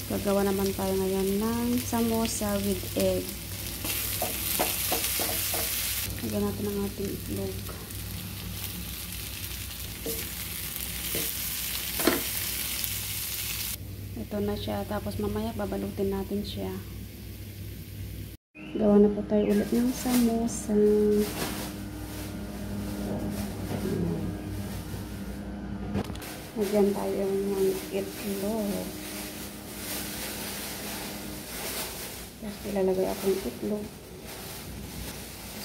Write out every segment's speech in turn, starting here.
Gagawa naman tayo ngayon ng samosa with egg. Lagyan natin ang ating itlog. Ito na siya. Tapos mamaya babalutin natin siya. Gawa na po tayo ulit ng samosa. Lagyan tayo ng itlog. Tapos ilalagay akong itlog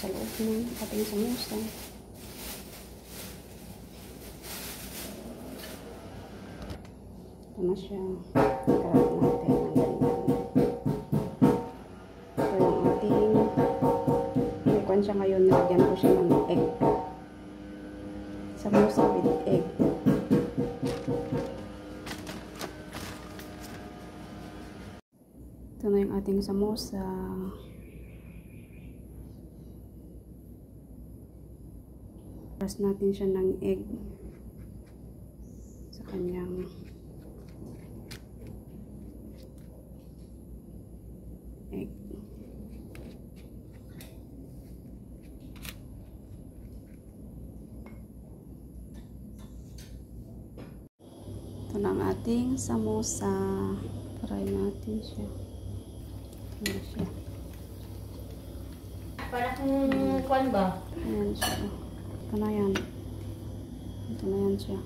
sa loob ng ating samosa. Ito na siya. Ikalat natin ang ganyan. Ito yung ating inikwan siya ngayon. Nilagyan ko siya ng egg. Samosa with egg. Ito na yung ating samosa. Press natin siya ng egg sa kanyang egg. Ito na ang ating samosa. Fry natin siya. Ayan siya. Para kung kwan ba? Ayan siya. Ito na yan. Ito na yan siya.